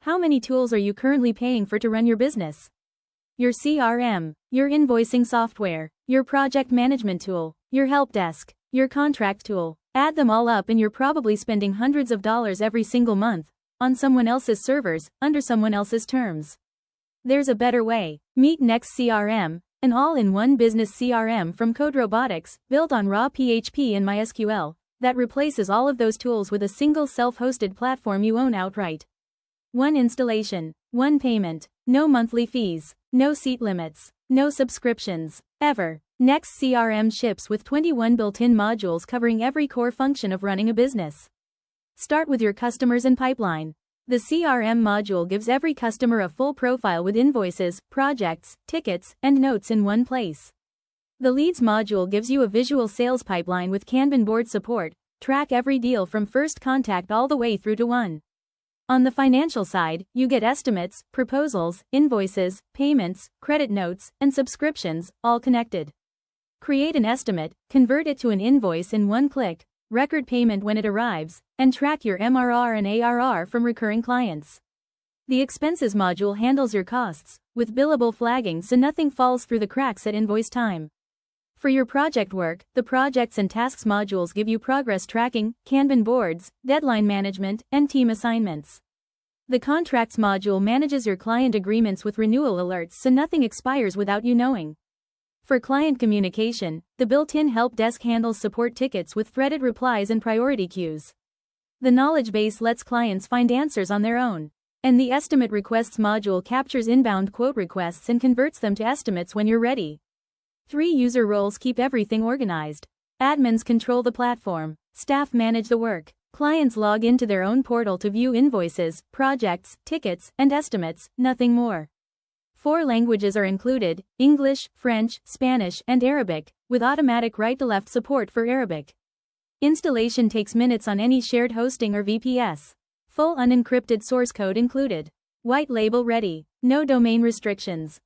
How many tools are you currently paying for to run your business? Your CRM, your invoicing software, your project management tool, your help desk, your contract tool. Add them all up and you're probably spending hundreds of dollars every single month on someone else's servers, under someone else's terms. There's a better way. Meet NexCRM, an all-in-one business CRM from Coderobotics, built on raw PHP and MySQL, that replaces all of those tools with a single self-hosted platform you own outright. One installation, one payment, no monthly fees, no seat limits, no subscriptions, ever. NexCRM ships with 21 built-in modules covering every core function of running a business. Start with your customers and pipeline. The CRM module gives every customer a full profile with invoices, projects, tickets, and notes in one place. The leads module gives you a visual sales pipeline with Kanban board support. Track every deal from first contact all the way through to one. On the financial side, you get estimates, proposals, invoices, payments, credit notes, and subscriptions, all connected. Create an estimate, convert it to an invoice in one click, record payment when it arrives, and track your MRR and ARR from recurring clients. The expenses module handles your costs, with billable flagging so nothing falls through the cracks at invoice time. For your project work, the projects and tasks modules give you progress tracking, Kanban boards, deadline management, and team assignments. The contracts module manages your client agreements with renewal alerts so nothing expires without you knowing. For client communication, the built-in help desk handles support tickets with threaded replies and priority queues. The knowledge base lets clients find answers on their own. And the estimate requests module captures inbound quote requests and converts them to estimates when you're ready. 3 user roles keep everything organized. Admins control the platform. Staff manage the work. Clients log into their own portal to view invoices, projects, tickets, and estimates, nothing more. 4 languages are included: English, French, Spanish, and Arabic, with automatic right-to-left support for Arabic. Installation takes minutes on any shared hosting or VPS. Full unencrypted source code included. White label ready. No domain restrictions.